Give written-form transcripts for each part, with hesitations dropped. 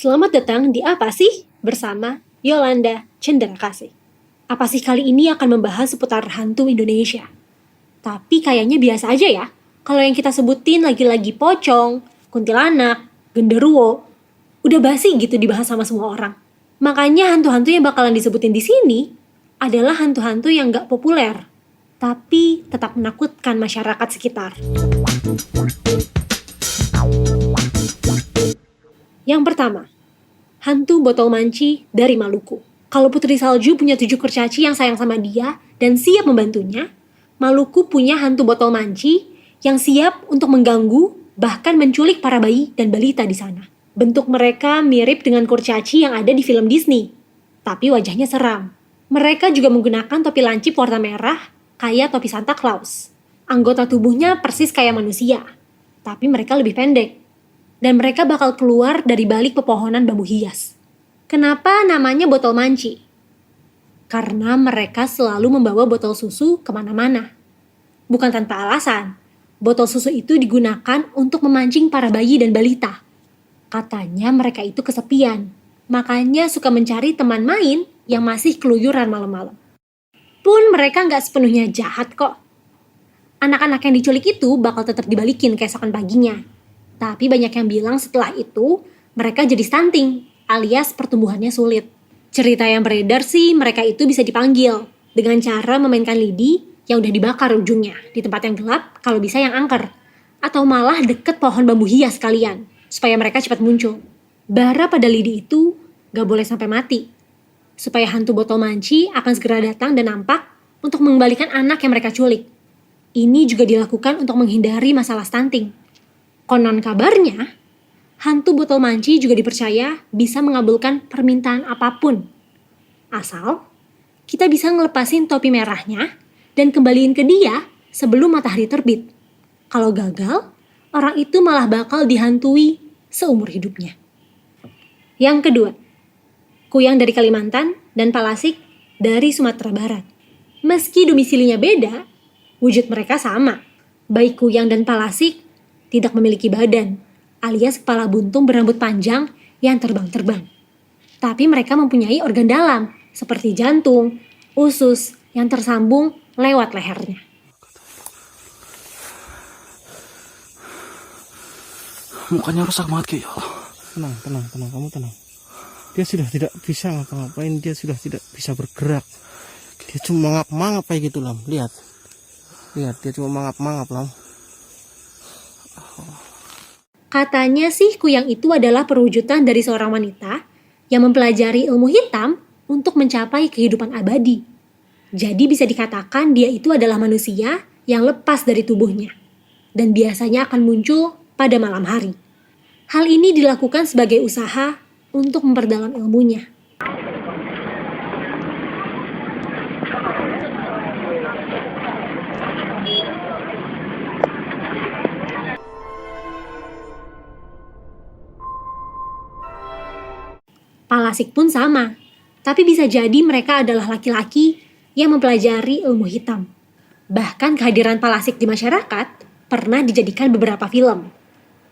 Selamat datang di Apa Sih? Bersama Yolanda Cendrakasih. Apa sih kali ini akan membahas seputar hantu Indonesia. Tapi kayaknya biasa aja ya. Kalau yang kita sebutin lagi-lagi pocong, kuntilanak, genderuwo, udah basi gitu dibahas sama semua orang. Makanya hantu-hantu yang bakalan disebutin di sini adalah hantu-hantu yang gak populer, tapi tetap menakutkan masyarakat sekitar. Yang pertama, hantu botol manci dari Maluku. Kalau Putri Salju punya 7 kurcaci yang sayang sama dia dan siap membantunya, Maluku punya hantu botol manci yang siap untuk mengganggu, bahkan menculik para bayi dan balita di sana. Bentuk mereka mirip dengan kurcaci yang ada di film Disney, tapi wajahnya seram. Mereka juga menggunakan topi lancip warna merah, kayak topi Santa Claus. Anggota tubuhnya persis kayak manusia, tapi mereka lebih pendek. Dan mereka bakal keluar dari balik pepohonan bambu hias. Kenapa namanya botol manci? Karena mereka selalu membawa botol susu kemana-mana. Bukan tanpa alasan, botol susu itu digunakan untuk memancing para bayi dan balita. Katanya mereka itu kesepian, makanya suka mencari teman main yang masih keluyuran malam-malam. Pun mereka nggak sepenuhnya jahat kok. Anak-anak yang diculik itu bakal tetap dibalikin keesokan paginya. Tapi banyak yang bilang setelah itu, mereka jadi stunting, alias pertumbuhannya sulit. Cerita yang beredar sih, mereka itu bisa dipanggil dengan cara memainkan lidi yang udah dibakar ujungnya di tempat yang gelap, kalau bisa yang angker. Atau malah deket pohon bambu hias kalian, supaya mereka cepat muncul. Bara pada lidi itu gak boleh sampai mati, supaya hantu botol manci akan segera datang dan nampak untuk mengembalikan anak yang mereka culik. Ini juga dilakukan untuk menghindari masalah stunting. Konon kabarnya, hantu botol manci juga dipercaya bisa mengabulkan permintaan apapun. Asal, kita bisa ngelepasin topi merahnya dan kembaliin ke dia sebelum matahari terbit. Kalau gagal, orang itu malah bakal dihantui seumur hidupnya. Yang kedua, Kuyang dari Kalimantan dan Palasik dari Sumatera Barat. Meski domisilinya beda, wujud mereka sama. Baik Kuyang dan Palasik tidak memiliki badan, alias kepala buntung berambut panjang yang terbang-terbang. Tapi mereka mempunyai organ dalam, seperti jantung, usus yang tersambung lewat lehernya. Mukanya rusak banget Ki. Tenang, kamu tenang. Dia sudah tidak bisa ngapa-ngapain, dia sudah tidak bisa bergerak. Dia cuma mangap-mangap kayak gitu, Lam. Lihat, dia cuma mangap-mangap, Lam. Katanya sih Kuyang itu adalah perwujudan dari seorang wanita yang mempelajari ilmu hitam untuk mencapai kehidupan abadi. Jadi bisa dikatakan dia itu adalah manusia yang lepas dari tubuhnya dan biasanya akan muncul pada malam hari. Hal ini dilakukan sebagai usaha untuk memperdalam ilmunya. Palasik pun sama, tapi bisa jadi mereka adalah laki-laki yang mempelajari ilmu hitam. Bahkan kehadiran Palasik di masyarakat pernah dijadikan beberapa film.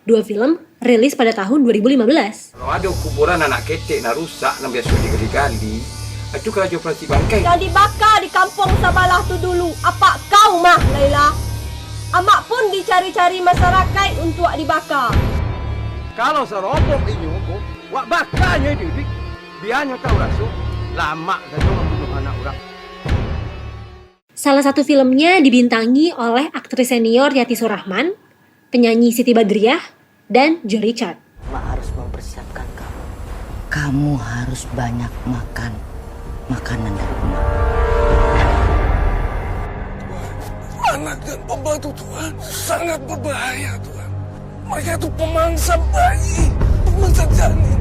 2 film rilis pada tahun 2015. Kalau ada kuburan anak ketek nak rusak, nak biasa digali-gali, itu kerja plastik bangkai. Yang dibakar di kampung Sabalah tu dulu, apa kau mah Laila? Amak pun dicari-cari masyarakat untuk dibakar. Kalau serobok ini, wak bakarnya dia, biarnya kau rasuk, lama saja membunuh anak orang. Salah satu filmnya dibintangi oleh aktris senior Yati Surahman, penyanyi Siti Badriah, dan Joe Richard. Mak harus mempersiapkan kamu. Kamu harus banyak makan makanan dari rumah. Anak dan pembantu Tuhan sangat berbahaya, Tuhan. Mereka itu pemangsa bayi, pemangsa janin.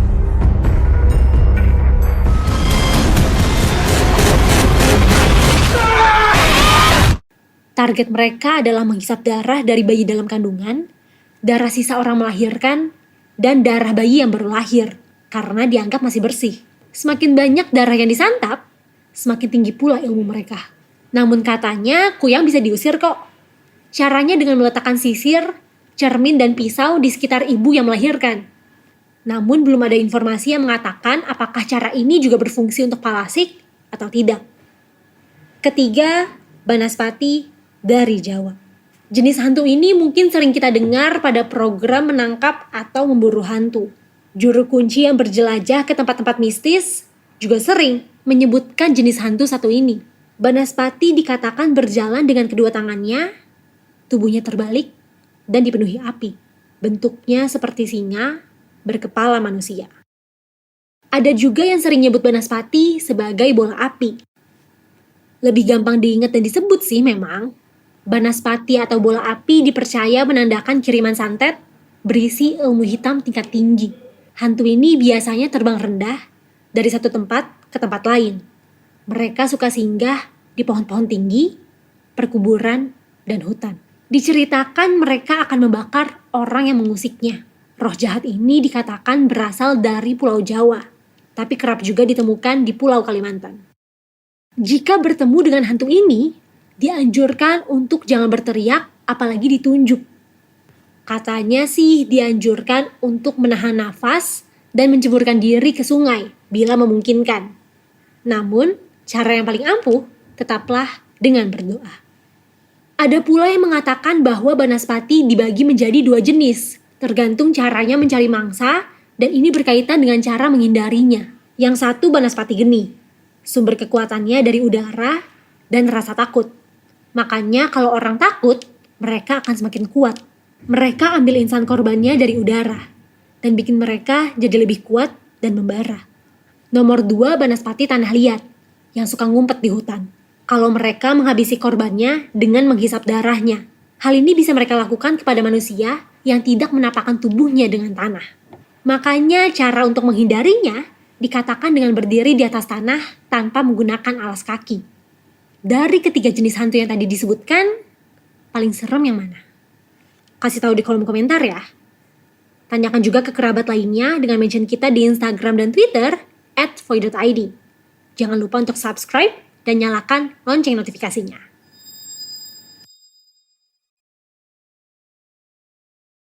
Target mereka adalah menghisap darah dari bayi dalam kandungan, darah sisa orang melahirkan, dan darah bayi yang baru lahir, karena dianggap masih bersih. Semakin banyak darah yang disantap, semakin tinggi pula ilmu mereka. Namun katanya Kuyang bisa diusir kok. Caranya dengan meletakkan sisir, cermin, dan pisau di sekitar ibu yang melahirkan. Namun belum ada informasi yang mengatakan apakah cara ini juga berfungsi untuk Palasik atau tidak. Ketiga, Banaspati dari Jawa. Jenis hantu ini mungkin sering kita dengar pada program menangkap atau memburu hantu. Juru kunci yang berjelajah ke tempat-tempat mistis juga sering menyebutkan jenis hantu satu ini. Banaspati dikatakan berjalan dengan kedua tangannya, tubuhnya terbalik, dan dipenuhi api. Bentuknya seperti singa, berkepala manusia. Ada juga yang sering nyebut Banaspati sebagai bola api. Lebih gampang diingat dan disebut sih memang. Banaspati atau bola api dipercaya menandakan kiriman santet berisi ilmu hitam tingkat tinggi. Hantu ini biasanya terbang rendah dari satu tempat ke tempat lain. Mereka suka singgah di pohon-pohon tinggi, perkuburan, dan hutan. Diceritakan mereka akan membakar orang yang mengusiknya. Roh jahat ini dikatakan berasal dari Pulau Jawa, tapi kerap juga ditemukan di Pulau Kalimantan. Jika bertemu dengan hantu ini, dianjurkan untuk jangan berteriak, apalagi ditunjuk. Katanya sih dianjurkan untuk menahan nafas dan menceburkan diri ke sungai bila memungkinkan. Namun, cara yang paling ampuh tetaplah dengan berdoa. Ada pula yang mengatakan bahwa Banaspati dibagi menjadi dua jenis, tergantung caranya mencari mangsa, dan ini berkaitan dengan cara menghindarinya. Yang satu Banaspati geni, sumber kekuatannya dari udara dan rasa takut. Makanya kalau orang takut, mereka akan semakin kuat. Mereka ambil insan korbannya dari udara, dan bikin mereka jadi lebih kuat dan membara. Nomor 2 Banaspati tanah liat, yang suka ngumpet di hutan. Kalau mereka menghabisi korbannya dengan menghisap darahnya. Hal ini bisa mereka lakukan kepada manusia yang tidak menapakkan tubuhnya dengan tanah. Makanya cara untuk menghindarinya dikatakan dengan berdiri di atas tanah tanpa menggunakan alas kaki. Dari ketiga jenis hantu yang tadi disebutkan, paling serem yang mana? Kasih tahu di kolom komentar ya. Tanyakan juga ke kerabat lainnya dengan mention kita di Instagram dan Twitter @void.id. Jangan lupa untuk subscribe dan nyalakan lonceng notifikasinya.